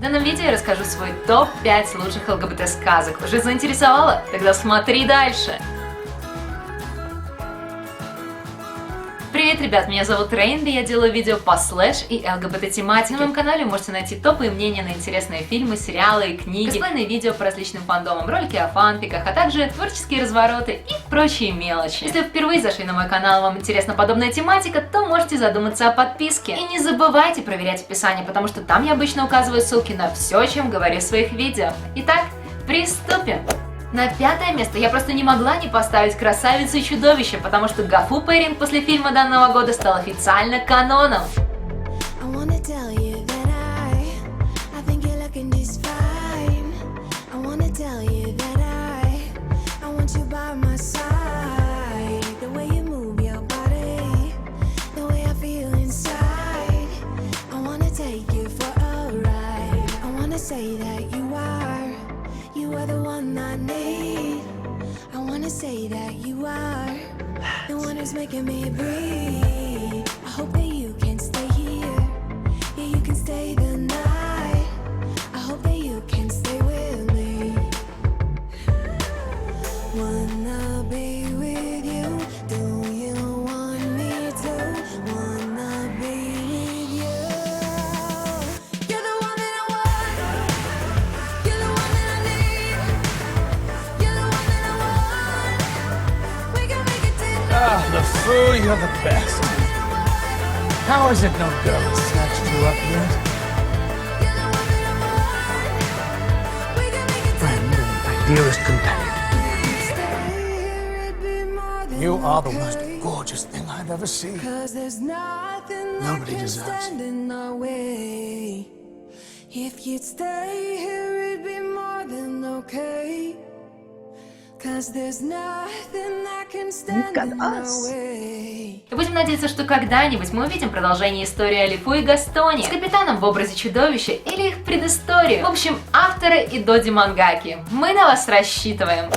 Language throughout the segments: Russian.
В данном видео я расскажу свой топ-5 лучших ЛГБТ-сказок. Уже заинтересовало? Тогда смотри дальше! Привет, ребят, меня зовут Рейнби, я делаю видео по слэш и ЛГБТ-тематике. На моем канале вы можете найти топы и мнения на интересные фильмы, сериалы и книги, косплейные видео по различным фандомам, ролики о фанфиках, а также творческие развороты и прочие мелочи. Если вы впервые зашли на мой канал, вам интересна подобная тематика, то можете задуматься о подписке. И не забывайте проверять описание, потому что там я обычно указываю ссылки на все, о чем говорю в своих видео. Итак, приступим! На 5-е место я просто не могла не поставить «Красавицу и чудовище», потому что Гафу Пэринг после фильма данного года стал официально каноном. Say that you are the one who's making me breathe. I hope that you can stay here. Yeah, you can stay the night. I hope that you can stay with me. Wanna be with you. Do you want me to? Wanna be with you. You're the one that I want. You're the one that I need. You're the one that I want. Ah, LeFou, you're the best. How is it no girl has snatched you up yet? Friend and my dearest companion. You are the most gorgeous thing I've ever seen. Nobody deserves it. If you'd stay here, it'd be more than okay. И будем надеяться, что когда-нибудь мы увидим продолжение истории о Лефу и Гастоне с капитаном в образе чудовища или их предысторию. В общем, авторы и доди мангаки, мы на вас рассчитываем.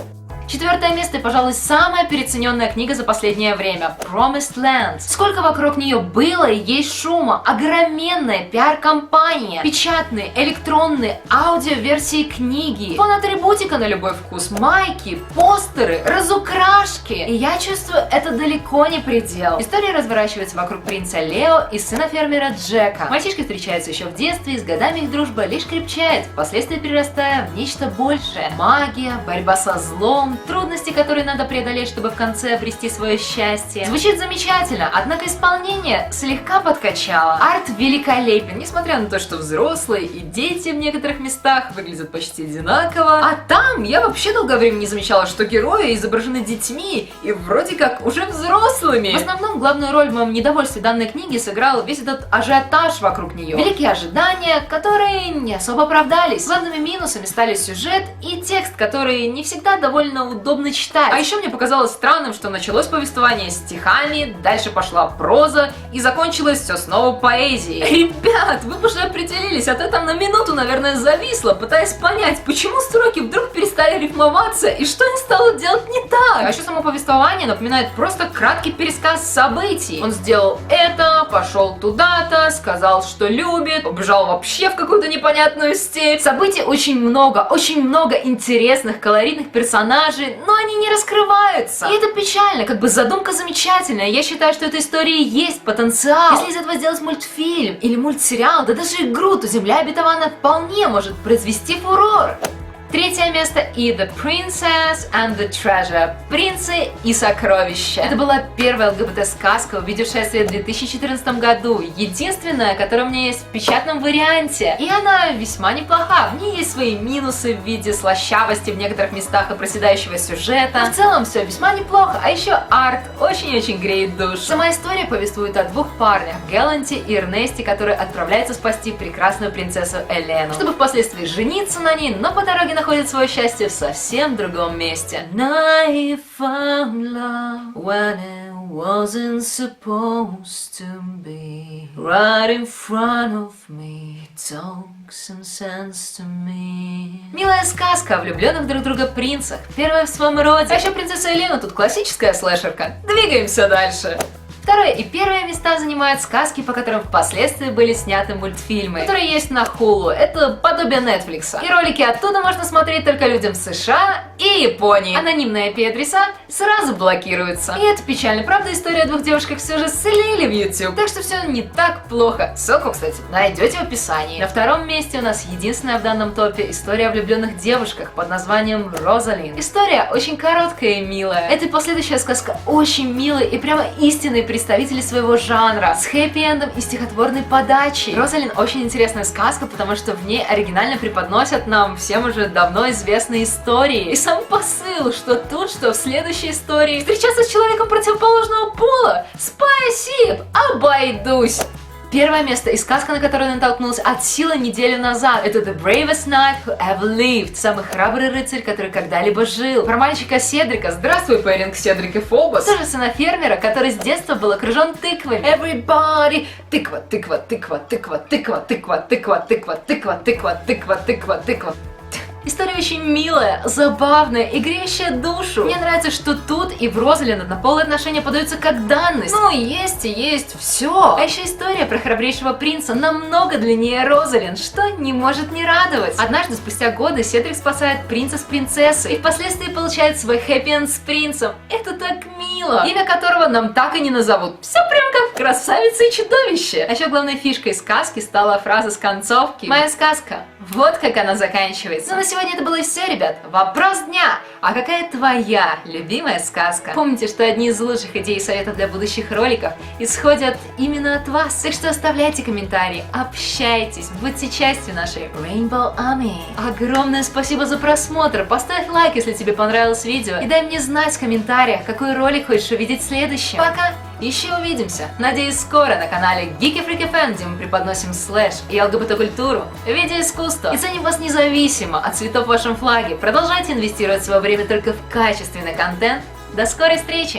4-е место и, пожалуй, самая переоцененная книга за последнее время – Promised Land. Сколько вокруг нее было и есть шума, огроменная пиар-компания, печатные, электронные, аудиоверсии книги, фон-атрибутика на любой вкус, майки, постеры, разукрашки. И я чувствую, это далеко не предел. История разворачивается вокруг принца Лео и сына фермера Джека. Мальчишки встречаются еще в детстве, и с годами их дружба лишь крепчает, впоследствии перерастая в нечто большее. Магия, борьба со злом, трудности, которые надо преодолеть, чтобы в конце обрести свое счастье. Звучит замечательно, однако исполнение слегка подкачало. Арт великолепен, несмотря на то, что взрослые и дети в некоторых местах выглядят почти одинаково. А там я вообще долгое время не замечала, что герои изображены детьми и вроде как уже взрослыми. В основном главную роль в моем недовольстве данной книги сыграл весь этот ажиотаж вокруг нее. Великие ожидания, которые не особо оправдались. Главными минусами стали сюжет и текст, который не всегда довольно удобно читать. А еще мне показалось странным, что началось повествование стихами, дальше пошла проза и закончилось все снова поэзией. Ребят, вы бы уже определились, а то там на минуту, наверное, зависло, пытаясь понять, почему строки вдруг перестали рифмоваться и что они стали делать не так. А еще само повествование напоминает просто краткий пересказ событий. Он сделал это, пошел туда-то, сказал, что любит, побежал вообще в какую-то непонятную степь. Событий очень много интересных, колоритных персонажей, но они не раскрываются. И это печально, как бы задумка замечательная. Я считаю, что этой истории есть потенциал. Если из этого сделать мультфильм или мультсериал, да даже игру, то Земля обетованная вполне может произвести фурор. 3-е место и The Princess and the Treasure. Принцы и сокровища. Это была первая ЛГБТ-сказка, увидевшаяся в 2014 году. Единственная, которая у меня есть в печатном варианте. И она весьма неплоха. В ней есть свои минусы в виде слащавости в некоторых местах и проседающего сюжета. Но в целом все весьма неплохо. А еще арт очень-очень греет душу. Сама история повествует о двух парнях, Гэланте и Эрнесте, которые отправляются спасти прекрасную принцессу Элену, чтобы впоследствии жениться на ней, но по дороге находит свое счастье в совсем другом месте. I found love when it wasn't supposed to be. Right in front of me, talk some sense to me. Милая сказка о влюбленных друг друга принцах, первая в своем роде. А еще принцесса Елена тут классическая слэшерка. Двигаемся дальше. Второе и первое места занимают сказки, по которым впоследствии были сняты мультфильмы, которые есть на Hulu. Это подобие Netflix. И ролики оттуда можно смотреть только людям в США и Японии. Анонимные IP-адреса сразу блокируются. И это печально. Правда, история о двух девушках все же слили в YouTube. Так что все не так плохо. Ссылку, кстати, найдете в описании. На втором месте у нас единственная в данном топе история о влюбленных девушках под названием Розалин. История очень короткая и милая. Это последующая сказка очень милая и прямо истинные представители своего жанра, с хэппи-эндом и стихотворной подачей. Розалин очень интересная сказка, потому что в ней оригинально преподносят нам всем уже давно известные истории. И сам посыл, что тут, что в следующей истории встречаться с человеком противоположного пола. Спасибо, обойдусь. Первое место и сказка, на которую я натолкнулась от силы неделю назад. Это The Bravest Knight Who Ever Lived. Самый храбрый рыцарь, который когда-либо жил. Про мальчика Седрика. Здравствуй, парень Седрик и Фобос. Тоже сына фермера, который с детства был окружен тыквами. Everybody. Тыква, тыква, тыква, тыква, тыква, тыква, тыква, тыква, тыква, тыква, тыква, тыква, тыква. История очень милая, забавная и греющая душу. Мне нравится, что тут и в Розалин однополые отношения подаются как данность. Ну, есть и есть, все. А еще история про храбрейшего принца намного длиннее Розалин, что не может не радовать. Однажды, спустя годы, Седрик спасает принца с принцессой и впоследствии получает свой хэппи-энд с принцем. Это так мило. Имя которого нам так и не назовут. Все прям как в «Красавица и чудовище». А еще главной фишкой сказки стала фраза с концовки. Моя сказка. Вот как она заканчивается. Ну, на сегодня это было все, ребят. Вопрос дня. А какая твоя любимая сказка? Помните, что одни из лучших идей и советов для будущих роликов исходят именно от вас. Так что оставляйте комментарии, общайтесь, будьте частью нашей Rainbow Army. Огромное спасибо за просмотр. Поставь лайк, если тебе понравилось видео. И дай мне знать в комментариях, какой ролик хочешь увидеть следующим. Пока! Еще увидимся. Надеюсь, скоро на канале Geeky Freaky Fan, где мы преподносим слэш и ЛГБТ-культуру, видеоискусство и ценим вас независимо от цветов в вашем флаге. Продолжайте инвестировать свое время только в качественный контент. До скорой встречи!